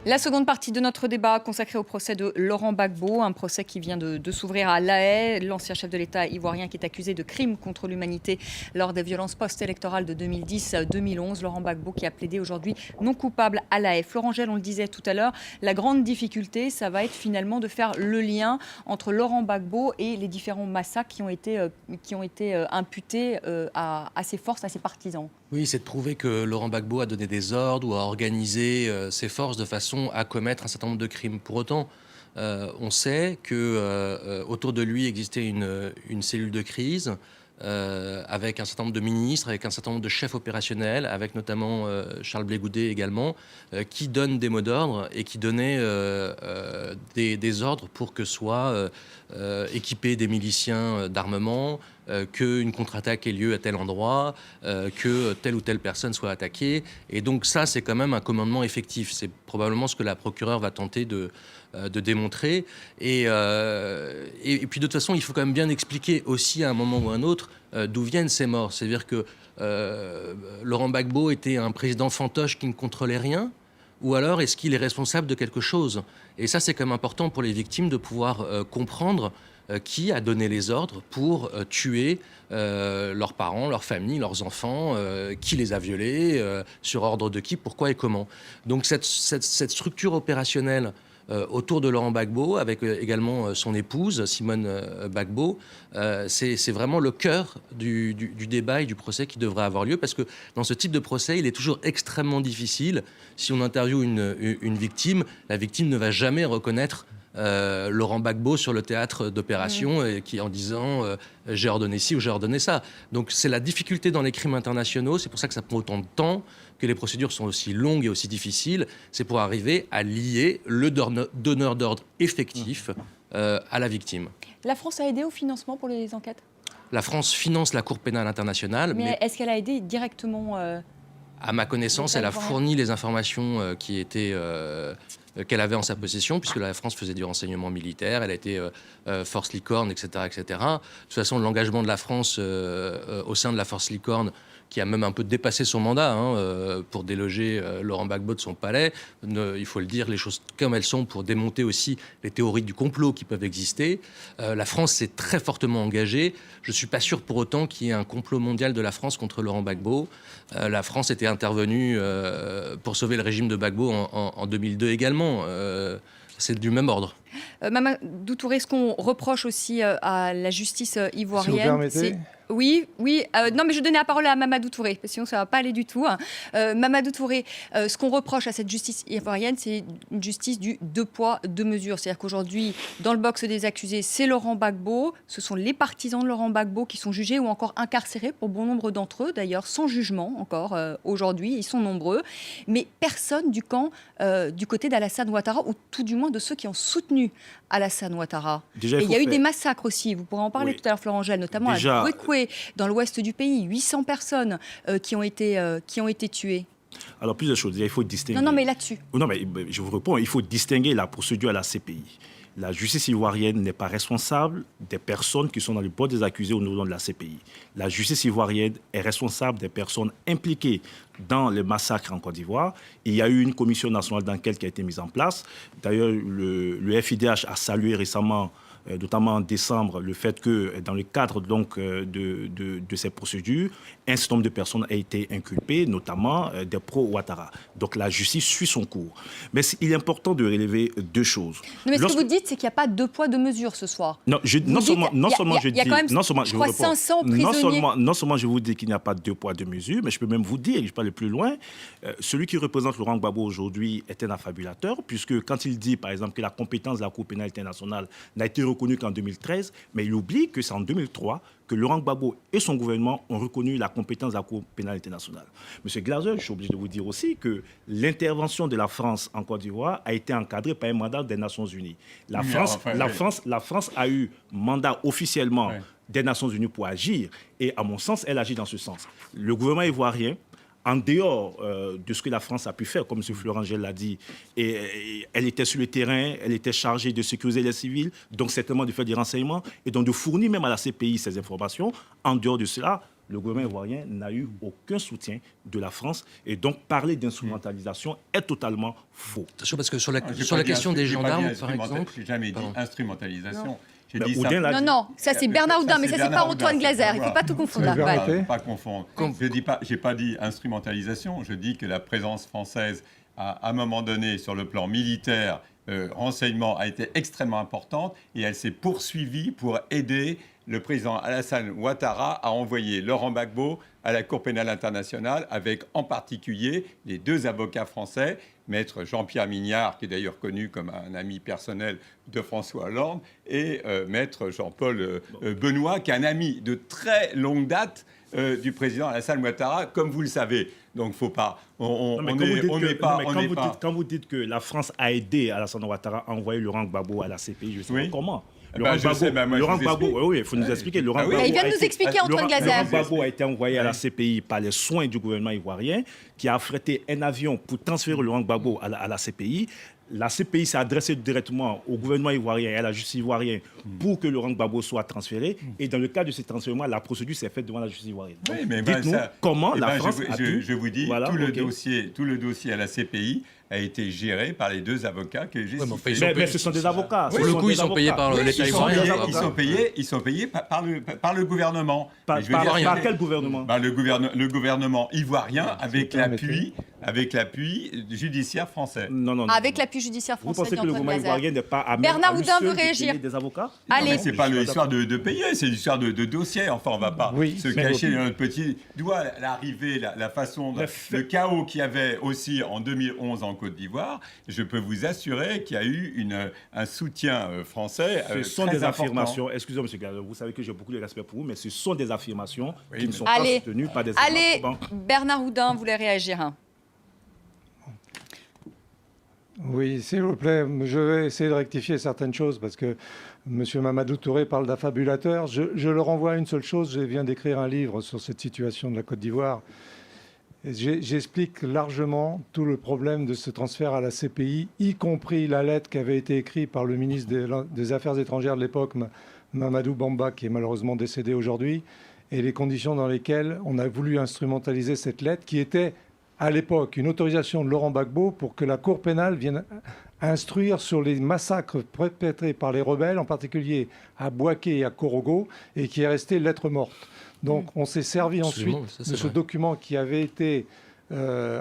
La seconde partie de notre débat consacrée au procès de Laurent Gbagbo, un procès qui vient de s'ouvrir à La Haye. L'ancien chef de l'État ivoirien qui est accusé de crimes contre l'humanité lors des violences post-électorales de 2010-2011. Laurent Gbagbo qui a plaidé aujourd'hui non coupable à La Haye. Florent Gell, on le disait tout à l'heure, la grande difficulté, ça va être finalement de faire le lien entre Laurent Gbagbo et les différents massacres qui ont été imputés à ses forces, à ses partisans. Oui, c'est de prouver que Laurent Gbagbo a donné des ordres ou a organisé ses forces de façon à commettre un certain nombre de crimes. Pour autant, on sait que autour de lui existait une cellule de crise avec un certain nombre de ministres, avec un certain nombre de chefs opérationnels, avec notamment Charles Blé Goudet également, qui donnent des mots d'ordre et qui donnaient des ordres pour que soient équipés des miliciens d'armement, qu'une contre-attaque ait lieu à tel endroit, que telle ou telle personne soit attaquée. Et donc ça, c'est quand même un commandement effectif. C'est probablement ce que la procureure va tenter de démontrer. Et puis de toute façon, il faut quand même bien expliquer aussi à un moment ou à un autre d'où viennent ces morts. C'est-à-dire que Laurent Gbagbo était un président fantoche qui ne contrôlait rien, ou alors est-ce qu'il est responsable de quelque chose? Et ça, c'est quand même important pour les victimes de pouvoir comprendre qui a donné les ordres pour tuer leurs parents, leurs familles, leurs enfants, qui les a violés, sur ordre de qui, pourquoi et comment. Donc cette structure opérationnelle autour de Laurent Gbagbo, avec également son épouse, Simone Gbagbo, c'est vraiment le cœur du débat et du procès qui devrait avoir lieu, parce que dans ce type de procès, il est toujours extrêmement difficile. Si on interviewe une victime, la victime ne va jamais reconnaître Laurent Gbagbo sur le théâtre d'opération qui en disant j'ai ordonné ci ou j'ai ordonné ça. Donc c'est la difficulté dans les crimes internationaux, c'est pour ça que ça prend autant de temps, que les procédures sont aussi longues et aussi difficiles, c'est pour arriver à lier le donneur d'ordre effectif à la victime. La France a aidé au financement pour les enquêtes ? La France finance la Cour pénale internationale. Mais est-ce qu'elle a aidé directement à ma connaissance, elle a fourni les informations qu'elle avait en sa possession, puisque la France faisait du renseignement militaire, elle a été force licorne, etc., etc. De toute façon, l'engagement de la France au sein de la force licorne, qui a même un peu dépassé son mandat pour déloger Laurent Gbagbo de son palais. Il faut le dire, les choses comme elles sont, pour démonter aussi les théories du complot qui peuvent exister. La France s'est très fortement engagée. Je ne suis pas sûr pour autant qu'il y ait un complot mondial de la France contre Laurent Gbagbo. La France était intervenue pour sauver le régime de Gbagbo en 2002 également. C'est du même ordre. Mamadou Touré, ce qu'on reproche aussi à la justice ivoirienne, si vous permettez. Oui. Non, mais je donnais la parole à Mamadou Touré, parce que sinon ça ne va pas aller du tout. Mamadou Touré, ce qu'on reproche à cette justice ivoirienne, c'est une justice du deux poids, deux mesures. C'est-à-dire qu'aujourd'hui, dans le box des accusés, c'est Laurent Gbagbo. Ce sont les partisans de Laurent Gbagbo qui sont jugés ou encore incarcérés, pour bon nombre d'entre eux, d'ailleurs, sans jugement encore aujourd'hui. Ils sont nombreux. Mais personne du camp, du côté d'Alassane Ouattara, ou tout du moins de ceux qui ont soutenu Alassane Ouattara. Il y a eu des massacres aussi, vous pourrez en parler tout à l'heure, Florent Gell, notamment à Bouékoué, dans l'ouest du pays, 800 personnes qui ont été tuées. Alors, plusieurs choses. Il faut distinguer. Non, mais là-dessus. Non, mais je vous réponds. Il faut distinguer la procédure à la CPI. La justice ivoirienne n'est pas responsable des personnes qui sont dans le boîte des accusés au nom de la CPI. La justice ivoirienne est responsable des personnes impliquées dans les massacres en Côte d'Ivoire. Il y a eu une commission nationale d'enquête qui a été mise en place. D'ailleurs, le FIDH a salué récemment, notamment en décembre, le fait que dans le cadre donc, de ces procédures, un certain nombre de personnes a été inculpées, notamment des pro-Ouattara. Donc la justice suit son cours. Mais il est important de relever deux choses. Non, mais ce que vous dites, c'est qu'il n'y a pas deux poids, deux mesures ce soir. Non, non seulement je vous dis qu'il n'y a pas deux poids, deux mesures, mais je peux même vous dire, et je peux aller plus loin, celui qui représente Laurent Gbagbo aujourd'hui est un affabulateur, puisque quand il dit, par exemple, que la compétence de la Cour pénale internationale n'a été reconnue qu'en 2013, mais il oublie que c'est en 2003 que Laurent Gbagbo et son gouvernement ont reconnu la compétence de la Cour pénale internationale. Monsieur Glaser, je suis obligé de vous dire aussi que l'intervention de la France en Côte d'Ivoire a été encadrée par un mandat des Nations Unies. La France a eu mandat officiellement des Nations Unies pour agir, et à mon sens, elle agit dans ce sens. Le gouvernement ivoirien, en dehors de ce que la France a pu faire, comme M. Florent Gell l'a dit, et elle était sur le terrain, elle était chargée de sécuriser les civils, donc certainement de faire des renseignements, et donc de fournir même à la CPI ces informations. En dehors de cela, le gouvernement ivoirien n'a eu aucun soutien de la France. Et donc, parler d'instrumentalisation est totalement faux. Attention, parce que sur la Non, j'ai sur pas la dit question des j'ai pas dit gendarmes, par instrumental- exemple. J'ai jamais dit Pardon. instrumentalisation. J'ai Ben, dit Oudin l'a Non, dit. non, ça c'est Bernard Oudin, mais ça c'est pas Antoine Glaser. Il ne faut pas tout confondre. C'est là. la Voilà. vérité. Pas confondre. J'ai pas dit instrumentalisation. Je dis que la présence française, à un moment donné, sur le plan militaire, renseignement, a été extrêmement importante et elle s'est poursuivie pour aider le président Alassane Ouattara à envoyer Laurent Gbagbo à la Cour pénale internationale, avec en particulier les 2 avocats français, maître Jean-Pierre Mignard, qui est d'ailleurs connu comme un ami personnel de François Hollande, et maître Jean-Paul Benoît, qui est un ami de très longue date du président Alassane Ouattara, comme vous le savez. Donc, faut pas. On n'est pas. Quand vous dites que la France a aidé Alassane Ouattara à envoyer Laurent Gbagbo à la CPI, je ne sais Oui. pas comment. Ben, je sais, ben, moi, je Laurent vous Gbagbo, explique. oui, il faut nous expliquer. Laurent Ah oui. Gbagbo Mais il vient a de nous été- expliquer, Antoine Glaser. Laurent Gbagbo a été envoyé à la CPI par les soins du gouvernement ivoirien, qui a affrété un avion pour transférer Laurent Gbagbo à la CPI. La CPI s'est adressée directement au gouvernement ivoirien et à la justice ivoirienne pour que Laurent Gbagbo soit transféré. Et dans le cas de ce transfèrement, la procédure s'est faite devant la justice ivoirienne. Oui, mais ben, dites-nous ça- comment eh la ben, France a pu... je vous dis, Voilà, tout le ok. dossier à la CPI a été géré par les 2 avocats que j'ai Ouais, mais cités. enfin, ils ont Mais ce sont des avocats. Pour Ce le sont coup, des ils sont payés avocats. par Oui, l'État ils sont ivoirien. payés- ils sont payés par le gouvernement. Par Mais je veux dire, rien. quel gouvernement le gouvernement ivoirien avec permettez. l'appui judiciaire français. Non, non, non. Avec l'appui judiciaire Vous français pensez que le d'Antoine gouvernement Glaser. ivoirien n'est pas à même Bernard à lui Oudin seul veut de réagir. payer des avocats Allez. Mais c'est pas l'histoire de payer, c'est l'histoire de dossier. Enfin, on va pas Oui, se mais- cacher dans notre petit doigt l'arrivée, la façon, le chaos qu'il y avait aussi en 2011 en Côte d'Ivoire. Je peux vous assurer qu'il y a eu un soutien français. Ce sont très des important. affirmations. Excusez-moi, monsieur Glaser, vous savez que j'ai beaucoup de respect pour vous, mais ce sont des affirmations Oui, qui ne mais- sont Allez. pas soutenues par des Allez, Bon. Bernard Oudin voulait réagir. Hein. Oui, s'il vous plaît, je vais essayer de rectifier certaines choses parce que M. Mamadou Touré parle d'affabulateur. Je le renvoie à une seule chose. Je viens d'écrire un livre sur cette situation de la Côte d'Ivoire. Et j'explique largement tout le problème de ce transfert à la CPI, y compris la lettre qui avait été écrite par le ministre des Affaires étrangères de l'époque, Mamadou Bamba, qui est malheureusement décédé aujourd'hui, et les conditions dans lesquelles on a voulu instrumentaliser cette lettre qui était à l'époque une autorisation de Laurent Gbagbo pour que la Cour pénale vienne instruire sur les massacres perpétrés par les rebelles, en particulier à Bouaké et à Korogo, et qui est resté lettre morte. Donc on s'est servi Absolument, ensuite ça, c'est de ce vrai. document qui avait été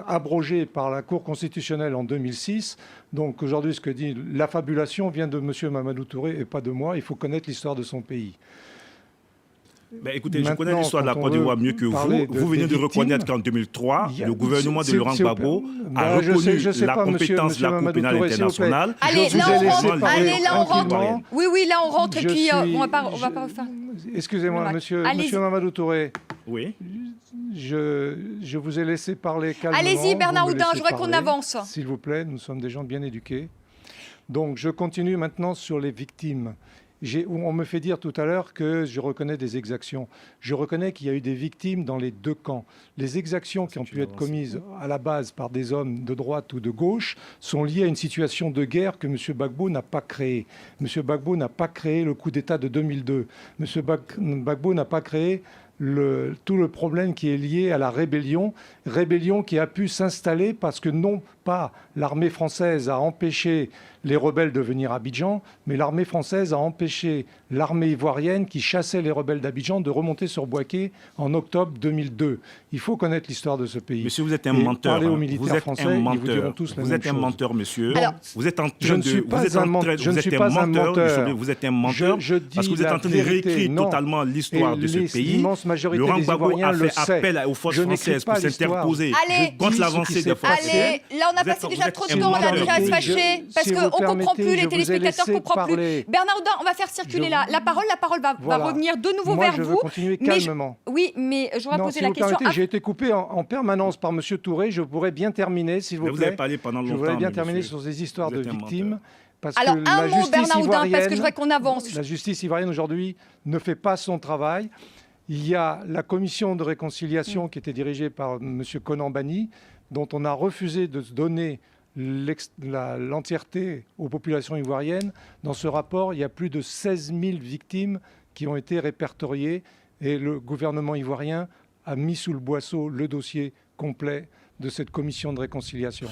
abrogé par la Cour constitutionnelle en 2006. Donc aujourd'hui, ce que dit l'affabulation vient de M. Mamadou Touré et pas de moi. Il faut connaître l'histoire de son pays. Mais écoutez, je Maintenant, connais l'histoire de la quand Côte on d'Ivoire veut mieux que vous. parler Vous venez des de reconnaître victimes, qu'en 2003, il y a- le gouvernement de s'il- Laurent s'il vous Gbagbo plaît. a Je sais- reconnu je sais la pas, compétence de la monsieur Cour pénale Mamadou Touré, s'il vous plaît. internationale. Allez, Je là vous ai on laissé rentre. parler Allez, là on rentre. tranquillement. Oui, oui, là on rentre et Je puis suis- on va pas refaire. Excusez-moi, Allez-y. monsieur Mamadou Touré. Oui. Je vous ai laissé parler calmement. Allez-y, Bernard vous me Oudin, laissez je voudrais qu'on parler, avance. S'il vous plaît, nous sommes des gens bien éduqués. Donc, je continue maintenant sur les victimes. On me fait dire tout à l'heure que je reconnais des exactions. Je reconnais qu'il y a eu des victimes dans les 2 camps. Les exactions qui ont pu être commises à la base par des hommes de droite ou de gauche sont liées à une situation de guerre que M. Gbagbo n'a pas créée. M. Gbagbo n'a pas créé le coup d'État de 2002. M. Gbagbo n'a pas créé tout le problème qui est lié à la rébellion qui a pu s'installer parce que non pas l'armée française a empêché les rebelles de venir à Abidjan, mais l'armée française a empêché l'armée ivoirienne qui chassait les rebelles d'Abidjan de remonter sur Bouaké en octobre 2002. Il faut connaître l'histoire de ce pays. Monsieur, vous êtes un Et menteur. parlez aux Hein. militaires Vous êtes français, un ils vous menteur. diront tous la Vous même êtes un chose. menteur, monsieur. Alors, Vous êtes en je train ne de. suis Vous pas êtes en un menteur. train- Je ne vous suis êtes pas un un menteur. menteur. Vous êtes un menteur. Je dis Parce que vous êtes la en train de vérité. réécrire Non. totalement l'histoire Et de ce pays. l'immense majorité Laurent des Gbagbo Ivoiriens a le fait sait. appel aux forces Je n'écris françaises pas pour l'histoire. s'interposer Allez. contre Je dis l'avancée ce qui des s'est forces. passé. Allez, là on a Vous êtes- passé déjà vous trop êtes de temps, on a menteur. déjà à se Je- fâcher parce si vous qu'on ne comprend permettez, plus, je les vous ai téléspectateurs ne laissé comprennent plus. parler. Bernard Oudin, on va faire circuler la parole. La parole va Voilà. revenir de nouveau Moi, vers je veux vous. continuer Mais calmement. Oui, mais j'aurais Non, posé si la vous question. permettez, j'ai été coupé en permanence par M. Touré. Je pourrais bien terminer, s'il Mais vous vous avez plaît. parlé pendant Je longtemps. voudrais bien mais terminer monsieur. sur ces histoires Vous de êtes un victimes. menteur. Parce Alors, que un la mot, justice Bernard Oudin, parce que je ivoirienne- voudrais qu'on avance. La justice ivoirienne aujourd'hui ne fait pas son travail. Il y a la commission de réconciliation qui était dirigée par M. Konan Bani, dont on a refusé de se donner l'entièreté aux populations ivoiriennes. Dans ce rapport, il y a plus de 16 000 victimes qui ont été répertoriées. Et le gouvernement ivoirien a mis sous le boisseau le dossier complet de cette commission de réconciliation.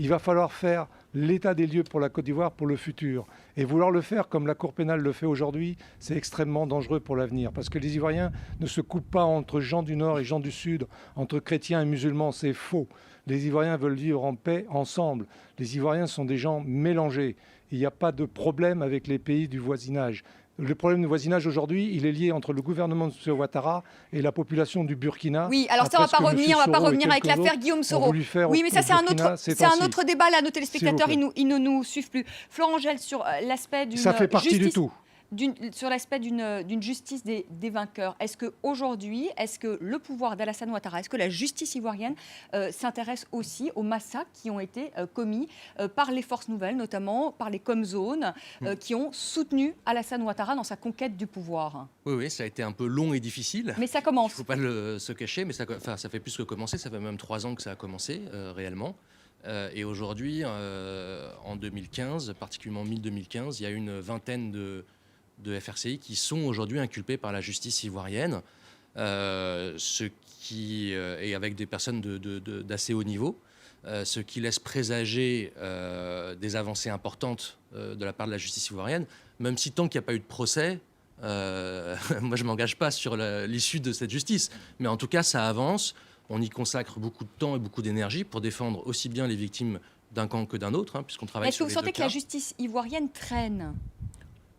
Il va falloir faire l'état des lieux pour la Côte d'Ivoire pour le futur. Et vouloir le faire comme la Cour pénale le fait aujourd'hui, c'est extrêmement dangereux pour l'avenir. Parce que les Ivoiriens ne se coupent pas entre gens du Nord et gens du Sud, entre chrétiens et musulmans, c'est faux. Les Ivoiriens veulent vivre en paix ensemble. Les Ivoiriens sont des gens mélangés. Il n'y a pas de problème avec les pays du voisinage. Le problème de voisinage aujourd'hui, il est lié entre le gouvernement de M. Ouattara et la population du Burkina. Oui, alors ça, on ne va pas revenir avec l'affaire Guillaume Soro. Oui, mais ça, c'est un autre débat. Là, nos téléspectateurs, ils ne nous suivent plus. Florent Angèle, sur l'aspect d'une ça fait partie justice, du tout. sur l'aspect d'une justice des vainqueurs, est-ce qu'aujourd'hui, le pouvoir d'Alassane Ouattara, est-ce que la justice ivoirienne s'intéresse aussi aux massacres qui ont été commis par les forces nouvelles, notamment par les Comzones, qui ont soutenu Alassane Ouattara dans sa conquête du pouvoir? Oui, ça a été un peu long et difficile. Mais ça commence. Il ne faut pas se cacher, mais ça fait plus que commencer. Ça fait même 3 ans que ça a commencé réellement. Et aujourd'hui, en 2015, particulièrement mi-2015, il y a une vingtaine de FRCI qui sont aujourd'hui inculpés par la justice ivoirienne, ce qui et avec des personnes d'assez haut niveau, ce qui laisse présager des avancées importantes de la part de la justice ivoirienne, même si tant qu'il n'y a pas eu de procès, moi je ne m'engage pas sur l'issue de cette justice, mais en tout cas ça avance, on y consacre beaucoup de temps et beaucoup d'énergie pour défendre aussi bien les victimes d'un camp que d'un autre, puisqu'on travaille sur les deux cas. Est-ce que vous sentez que la justice ivoirienne traîne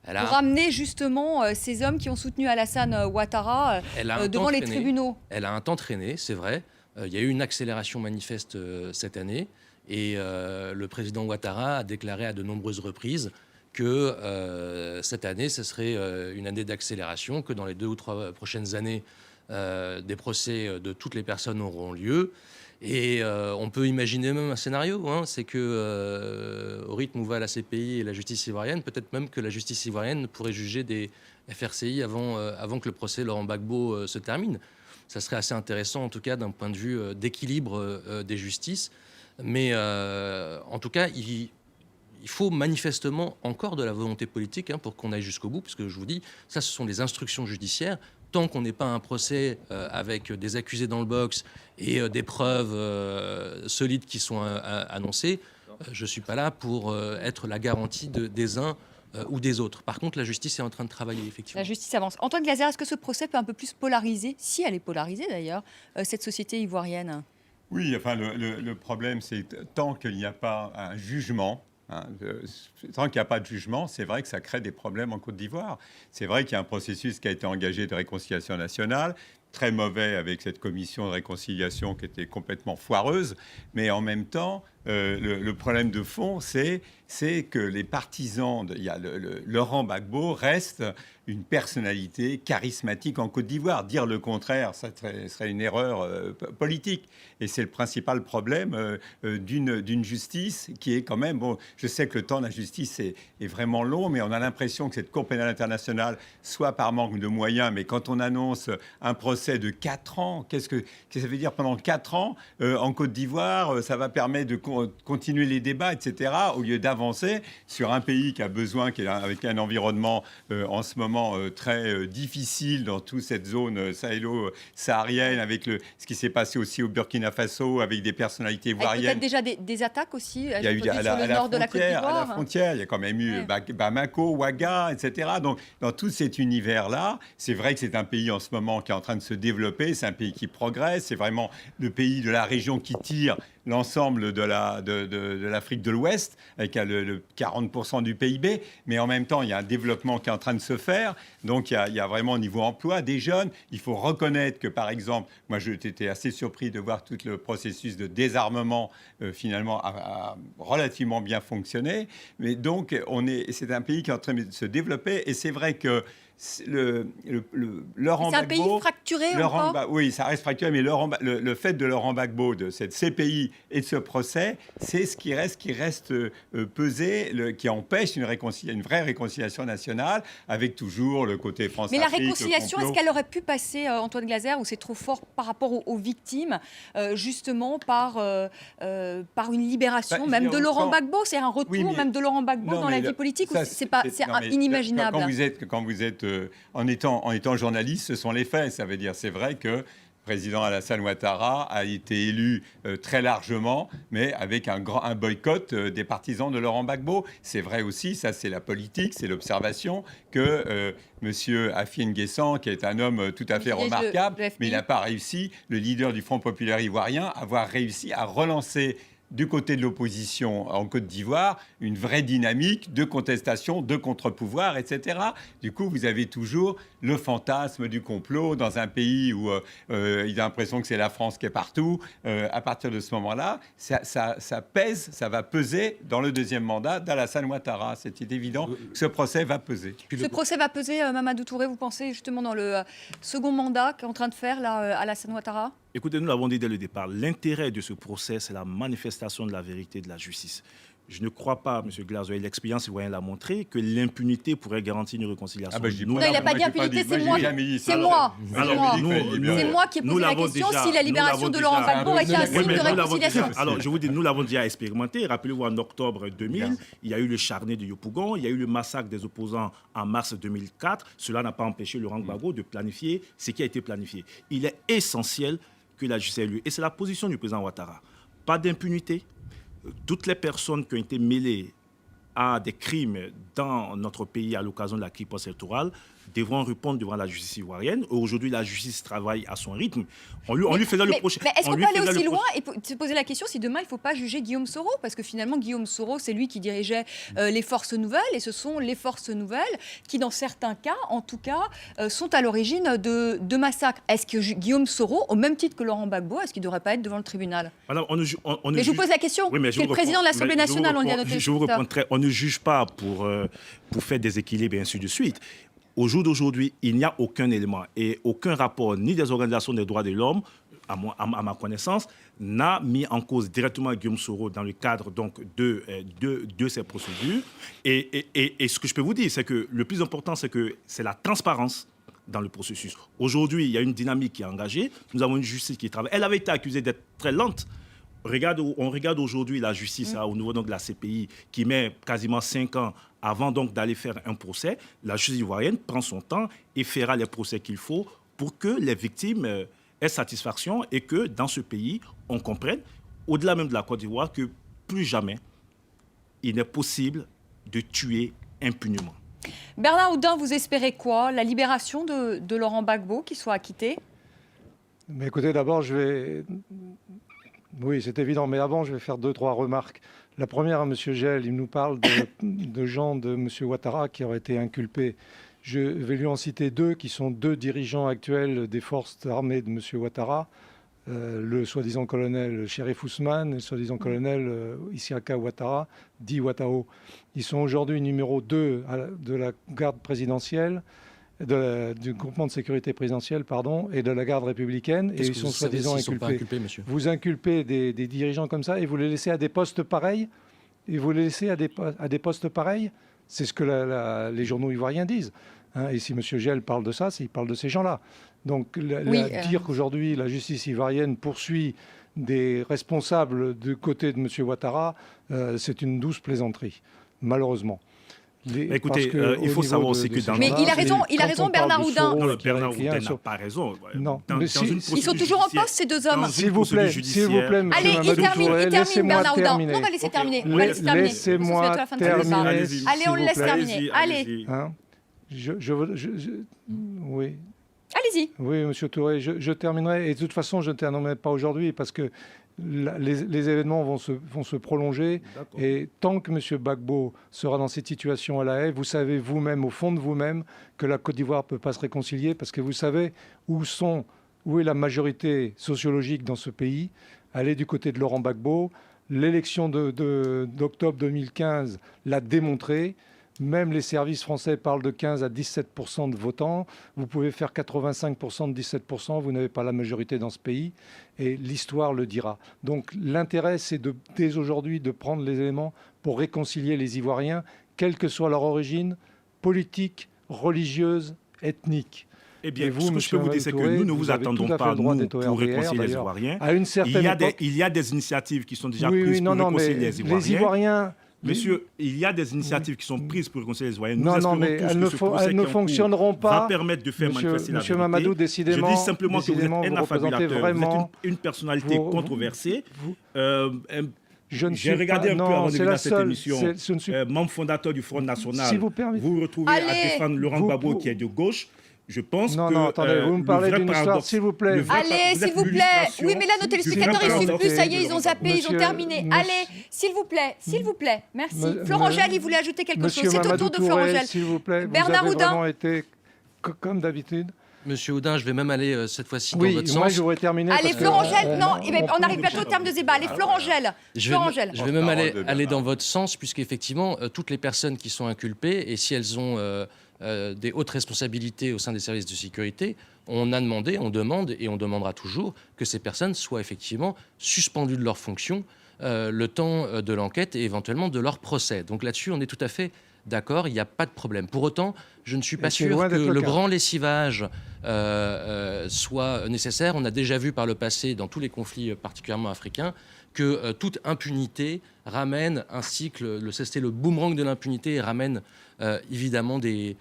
pour ramener justement ces hommes qui ont soutenu Alassane Ouattara devant les tribunaux? Elle a un temps traîné, c'est vrai. Il y a eu une accélération manifeste cette année et le président Ouattara a déclaré à de nombreuses reprises que cette année, ce serait une année d'accélération, que dans les 2 ou 3 prochaines années, des procès de toutes les personnes auront lieu. Et on peut imaginer même un scénario, c'est que au rythme où va la CPI et la justice ivoirienne, peut-être même que la justice ivoirienne pourrait juger des FRCI avant que le procès Laurent Gbagbo se termine. Ça serait assez intéressant, en tout cas, d'un point de vue d'équilibre des justices. Mais en tout cas, il faut manifestement encore de la volonté politique pour qu'on aille jusqu'au bout, parce que je vous dis, ça, ce sont des instructions judiciaires. Tant qu'on n'est pas un procès avec des accusés dans le box et des preuves solides qui sont annoncées, je ne suis pas là pour être la garantie des uns ou des autres. Par contre, la justice est en train de travailler, effectivement. La justice avance. Antoine Glaser, est-ce que ce procès peut un peu plus polariser, si elle est polarisée d'ailleurs, cette société ivoirienne? Oui, enfin, le problème, c'est tant qu'il n'y a pas un jugement, tant qu'il n'y a pas de jugement, c'est vrai que ça crée des problèmes en Côte d'Ivoire. C'est vrai qu'il y a un processus qui a été engagé de réconciliation nationale, très mauvais avec cette commission de réconciliation qui était complètement foireuse, mais en même temps, le problème de fond, c'est que les partisans, Laurent Gbagbo reste une personnalité charismatique en Côte d'Ivoire. Dire le contraire, ça serait une erreur politique. Et c'est le principal problème d'une justice qui est quand même... Bon, je sais que le temps de la justice est vraiment long, mais on a l'impression que cette Cour pénale internationale, soit par manque de moyens, mais quand on annonce un procès de 4 ans, qu'est-ce que ça veut dire pendant 4 ans en Côte d'Ivoire, ça va permettre de continuer les débats, etc., au lieu d'avancer sur un pays qui a besoin, qui est avec un environnement en ce moment très difficile dans toute cette zone sahélo-saharienne, avec ce qui s'est passé aussi au Burkina Faso, avec des personnalités ivoiriennes. Peut-être déjà des attaques aussi il y a eu sur le nord de la Côte d'Ivoire. À la frontière, il y a quand même eu Bamako, Ouaga, etc. Donc, dans tout cet univers-là, c'est vrai que c'est un pays en ce moment qui est en train de se développer, c'est un pays qui progresse, c'est vraiment le pays de la région qui tire l'ensemble de l'Afrique de l'Ouest, avec le 40% du PIB, mais en même temps, il y a un développement qui est en train de se faire, donc il y a vraiment au niveau emploi des jeunes. Il faut reconnaître que, par exemple, moi j'étais assez surpris de voir tout le processus de désarmement finalement a relativement bien fonctionné, mais donc c'est un pays qui est en train de se développer, et c'est vrai que Laurent Gbagbo... C'est un pays fracturé encore. Oui, ça reste fracturé, mais le fait de Laurent Gbagbo, de cette CPI et de ce procès, c'est ce qui reste pesé, qui empêche une vraie réconciliation nationale, avec toujours le côté France-Afrique. Mais la réconciliation, est-ce qu'elle aurait pu passer, Antoine Glaser, ou c'est trop fort par rapport aux victimes, justement par une libération même de Laurent Gbagbo? C'est un retour même de Laurent Gbagbo dans la vie politique, ou c'est inimaginable? Quand vous êtes en étant journaliste, ce sont les faits. Ça veut dire, c'est vrai que le président Alassane Ouattara a été élu très largement, mais avec un boycott des partisans de Laurent Gbagbo. C'est vrai aussi, ça c'est la politique, c'est l'observation, que M. Affi N'Guessan, qui est un homme tout à fait remarquable, mais il n'a pas réussi, le leader du Front populaire ivoirien, avoir réussi à relancer du côté de l'opposition en Côte d'Ivoire, une vraie dynamique de contestation, de contre-pouvoir, etc. Du coup, vous avez toujours le fantasme du complot dans un pays où il a l'impression que c'est la France qui est partout. À partir de ce moment-là, ça pèse, ça va peser dans le deuxième mandat d'Alassane Ouattara. C'est évident que ce procès va peser. Ce procès va peser, Mamadou Touré, vous pensez justement dans le second mandat qu'est en train de faire là, Alassane Ouattara ? Écoutez, nous l'avons dit dès le départ, l'intérêt de ce procès, c'est la manifestation de la vérité de la justice. Je ne crois pas, M. Glaser, et l'expérience ivoirienne l'a montré, que l'impunité pourrait garantir une réconciliation. Non, il n'a pas dit impunité, c'est moi. C'est moi qui ai posé la question si la libération de Laurent Gbagbo était un signe de réconciliation. Alors, je vous dis, nous l'avons déjà expérimenté. Rappelez-vous, en octobre 2000, il y a eu le charné de Yopougon, il y a eu le massacre des opposants en mars 2004. Cela n'a pas empêché Laurent Gbagbo de planifier ce qui a été planifié. Il est essentiel que la justice ait lieu. Et c'est la position du président Ouattara. Pas d'impunité. Toutes les personnes qui ont été mêlées à des crimes dans notre pays à l'occasion de la crise post-électorale devront répondre devant la justice ivoirienne. Aujourd'hui, la justice travaille à son rythme. On lui faisait le prochain. Mais est-ce qu'on peut aller aussi loin et se poser la question si demain il ne faut pas juger Guillaume Soro? Parce que finalement, Guillaume Soro, c'est lui qui dirigeait les forces nouvelles, et ce sont les forces nouvelles qui, dans certains cas, en tout cas, sont à l'origine de massacres. Est-ce que Guillaume Soro, au même titre que Laurent Gbagbo, est-ce qu'il ne devrait pas être devant le tribunal? Mais je vous pose la question. Oui, qui est le président de l'Assemblée nationale, on lui a noté. Je vous réponds très. On ne juge pas pour faire des équilibres et ainsi de suite. Au jour d'aujourd'hui, il n'y a aucun élément et aucun rapport, ni des organisations des droits de l'homme, à ma connaissance, n'a mis en cause directement Guillaume Soro dans le cadre donc, de ces procédures. Et ce que je peux vous dire, c'est que le plus important, c'est la transparence dans le processus. Aujourd'hui, il y a une dynamique qui est engagée. Nous avons une justice qui travaille. Elle avait été accusée d'être très lente. On regarde aujourd'hui la justice au niveau donc, de la CPI qui met quasiment 5 ans avant donc, d'aller faire un procès. La justice ivoirienne prend son temps et fera les procès qu'il faut pour que les victimes aient satisfaction et que dans ce pays, on comprenne, au-delà même de la Côte d'Ivoire, que plus jamais il n'est possible de tuer impunément. Bernard Oudin, vous espérez quoi? La libération de Laurent Gbagbo, qu'il soit acquitté? Mais écoutez, d'abord, oui, c'est évident, mais avant, je vais faire 2-3 remarques. La première à M. Gell, il nous parle de gens de M. Ouattara qui auraient été inculpés. Je vais lui en citer 2 qui sont 2 dirigeants actuels des forces armées de M. Ouattara, le soi-disant colonel Chérif Ousmane et le soi-disant colonel Isiaka Ouattara, dit Ouattao. Ils sont aujourd'hui numéro 2 de la garde présidentielle, du groupement de sécurité présidentielle, et de la garde républicaine, et ils sont soi-disant inculpés. Vous inculpez des dirigeants comme ça et vous les laissez à des postes pareils? C'est ce que les journaux ivoiriens disent. Et si M. Gell parle de ça, il parle de ces gens-là. Donc dire qu'aujourd'hui la justice ivoirienne poursuit des responsables du côté de M. Ouattara, c'est une douce plaisanterie, malheureusement. Écoutez, il faut savoir aussi que dans... Mais il a raison, Bernard Oudin. Non, Bernard Oudin n'a pas raison. Non. Ils sont toujours en poste, ces 2 hommes. S'il vous plaît, allez, il termine, Bernard Oudin. Non, on va laisser terminer. Laissez-moi terminer. Allez, on le laisse terminer. Allez. Oui. Allez-y. Oui, M. Touré, je terminerai. Et de toute façon, je ne terminerai pas aujourd'hui parce que les événements vont se prolonger. Et tant que M. Gbagbo sera dans cette situation à La Haye, vous savez vous-même, au fond de vous-même, que la Côte d'Ivoire ne peut pas se réconcilier parce que vous savez où est la majorité sociologique dans ce pays. Elle est du côté de Laurent Gbagbo. L'élection d'octobre 2015 l'a démontré. Même les services français parlent de 15 à 17% de votants. Vous pouvez faire 85% de 17%, vous n'avez pas la majorité dans ce pays. Et l'histoire le dira. Donc l'intérêt, c'est dès aujourd'hui de prendre les éléments pour réconcilier les Ivoiriens, quelle que soit leur origine politique, religieuse, ethnique. Eh bien, ce que je peux vous dire, c'est que nous ne vous attendons pas, nous, pour réconcilier les Ivoiriens. Il y a des initiatives qui sont déjà prises pour réconcilier les Ivoiriens. Monsieur, il y a des initiatives qui sont prises pour réconcilier les Ivoiriens. Nous Non, espérons mais tous elles que ne, ce procès elles ne qui est en cours fonctionneront pas. va permettre de faire manifester la Monsieur vérité. Mamadou, décidément, Je dis simplement que vous êtes un vous représentez affabulateur. vraiment... Vous êtes une personnalité controversée. Je ne J'ai suis regardé pas... un peu non, avant de c'est venir la à cette seule. émission. Ce ne suis... Membre fondateur du Front National. Si vous permettez. Vous vous retrouvez Allez, à défendre Laurent Gbagbo qui est de gauche. Je pense non, que non, attendez, vous me parlez d'une histoire, paradoxe, s'il vous plaît. le vrai Allez, vous êtes s'il vous plaît. l'illustration Oui, mais là, nos du téléspectateurs, vrai ils suivent paradoxe plus. Ça y est, de ils ont Laurent zappé, ils Monsieur- ont terminé. monsieur- Allez, s'il vous plaît, s'il vous plaît. Merci. Me- Florangel, me- il voulait ajouter quelque Monsieur chose. C'est au Mamadou tour de Touré, Florangel. s'il vous plaît, Bernard vous avez Oudin. vraiment été comme d'habitude. Monsieur Oudin, je vais même aller cette fois-ci dans Oui, votre moi sens. je voudrais terminer. Allez, parce que Florangel, non, on on arrive bientôt au terme de débat. Allez, Florangel. Je Florangel. vais même Parole de aller dans Bernard. votre sens, puisqu'effectivement, toutes les personnes qui sont inculpées, et si elles ont des hautes responsabilités au sein des services de sécurité, on a demandé, on demande et on demandera toujours que ces personnes soient effectivement suspendues de leurs fonctions le temps de l'enquête et éventuellement de leur procès. Donc là-dessus, on est tout à fait d'accord, il n'y a pas de problème. Pour autant, je ne suis pas Et c'est sûr loin que d'être le le cas. grand lessivage soit nécessaire. On a déjà vu par le passé, dans tous les conflits particulièrement africains, que toute impunité ramène un cycle, c'est le boomerang de l'impunité, et ramène évidemment des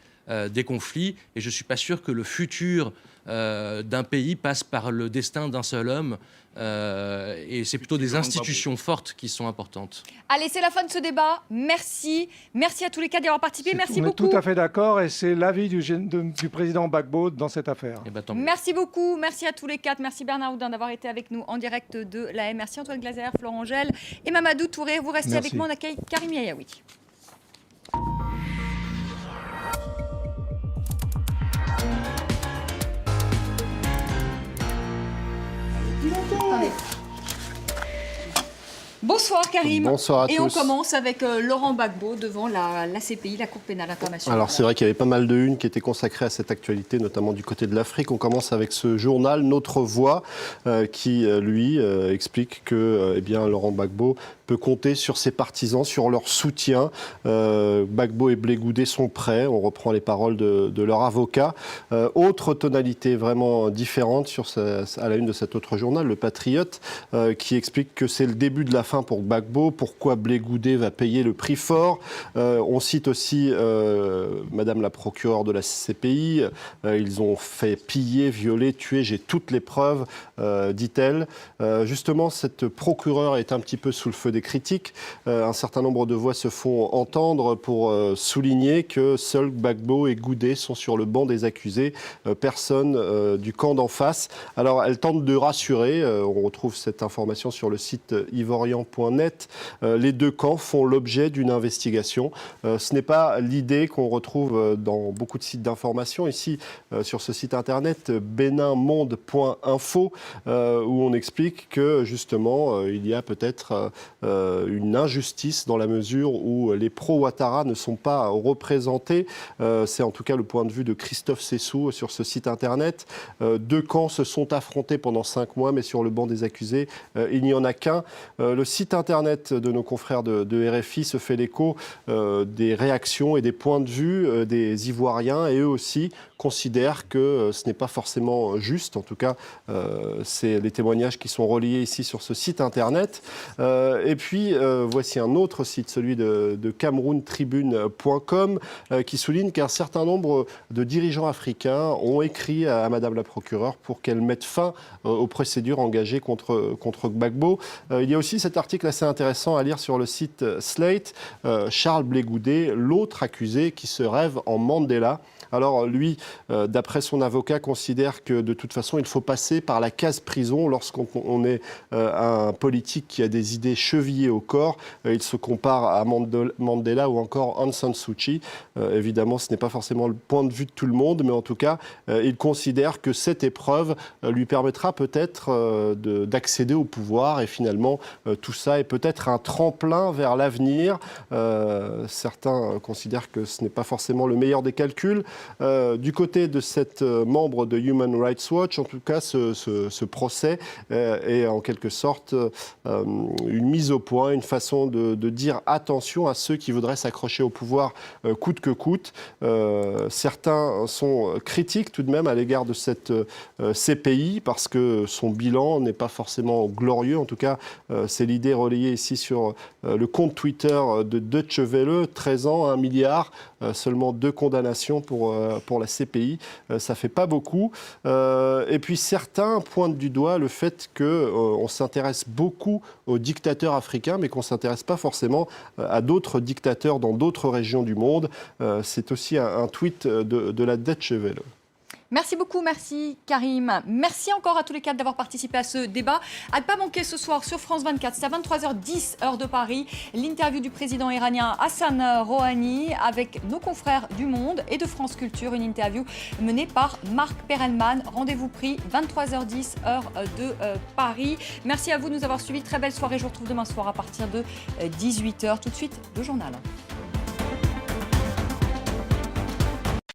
conflits. Et je ne suis pas sûr que le futur d'un pays passe par le destin d'un seul homme. Et c'est plutôt des institutions fortes qui sont importantes. Allez, c'est la fin de ce débat. Merci. Merci à tous les quatre d'y avoir participé. Merci on beaucoup. est tout à fait d'accord et c'est l'avis du président Gbagbo dans cette affaire. Et ben, tant mieux. Merci beaucoup, merci à tous les quatre, merci Bernard Oudin d'avoir été avec nous en direct de l'AM, merci Antoine Glaser, Florent Angèle et Mamadou Touré. Vous restez Merci. avec moi, on accueille Karim Yayaoui. Attendez. Bonsoir Karim. Bonsoir à et tous. on commence avec Laurent Gbagbo devant la CPI, la Cour pénale internationale. Alors c'est vrai qu'il y avait pas mal de unes qui étaient consacrées à cette actualité, notamment du côté de l'Afrique. On commence avec ce journal Notre Voix qui, lui, explique que eh bien, Laurent Gbagbo peut compter sur ses partisans, sur leur soutien. Gbagbo et Blé Goudé sont prêts. On reprend les paroles de leur avocat. Autre tonalité vraiment différente à la une de cet autre journal, Le Patriote, qui explique que c'est le début de la fin pour Gbagbo. Pourquoi Blé Goudé va payer le prix fort. On cite aussi Madame la procureure de la CPI. Ils ont fait piller, violer, tuer. J'ai toutes les preuves, dit-elle. Justement, cette procureure est un petit peu sous le feu des critiques. Un certain nombre de voix se font entendre pour souligner que seuls Gbagbo et Goudé sont sur le banc des accusés, personne du camp d'en face. Alors, elle tente de rassurer. On retrouve cette information sur le site ivorien.net. Les deux camps font l'objet d'une investigation. Ce n'est pas l'idée qu'on retrouve dans beaucoup de sites d'information. Ici, sur ce site internet, beninmonde.info, où on explique que justement, il y a peut-être une injustice dans la mesure où les pro-Ouattara ne sont pas représentés. C'est en tout cas le point de vue de Christophe Sessou sur ce site internet. Deux camps se sont affrontés pendant 5 mois, mais sur le banc des accusés, il n'y en a qu'un. Le site internet de nos confrères de RFI se fait l'écho des réactions et des points de vue des Ivoiriens, et eux aussi considèrent que ce n'est pas forcément juste. En tout cas, c'est les témoignages qui sont reliés ici sur ce site internet. Et puis, voici un autre site, celui de CamerounTribune.com, qui souligne qu'un certain nombre de dirigeants africains ont écrit à Madame la procureure pour qu'elle mette fin aux procédures engagées contre Gbagbo. Il y a aussi cet article assez intéressant à lire sur le site Slate, Charles Blé Goudé, l'autre accusé qui se rêve en Mandela. Alors lui, d'après son avocat, considère que de toute façon, il faut passer par la case prison lorsqu'on est un politique qui a des idées chevillées au corps. Il se compare à Mandela ou encore Aung San Suu Kyi. Évidemment, ce n'est pas forcément le point de vue de tout le monde, mais en tout cas, il considère que cette épreuve lui permettra peut-être d'accéder au pouvoir, et finalement, tout ça est peut-être un tremplin vers l'avenir. Certains considèrent que ce n'est pas forcément le meilleur des calculs. Du côté de cette membre de Human Rights Watch, en tout cas, ce procès est en quelque sorte une mise au point, une façon de dire attention à ceux qui voudraient s'accrocher au pouvoir coûte que coûte. Certains sont critiques tout de même à l'égard de cette CPI parce que son bilan n'est pas forcément glorieux. En tout cas, c'est l'idée l'idée relayée ici sur le compte Twitter de Deutsche Welle, 13 ans, 1 milliard, seulement 2 condamnations pour la CPI. Ça fait pas beaucoup. Et puis certains pointent du doigt le fait qu'on s'intéresse beaucoup aux dictateurs africains, mais qu'on ne s'intéresse pas forcément à d'autres dictateurs dans d'autres régions du monde. C'est aussi un tweet de la Deutsche Welle. Merci beaucoup, merci Karim. Merci encore à tous les quatre d'avoir participé à ce débat. À ne pas manquer ce soir sur France 24, c'est à 23h10 heure de Paris, l'interview du président iranien Hassan Rouhani avec nos confrères du Monde et de France Culture, une interview menée par Marc Perelman. Rendez-vous pris 23h10 heure de Paris. Merci à vous de nous avoir suivis. Très belle soirée. Je vous retrouve demain soir à partir de 18h. Tout de suite, le journal.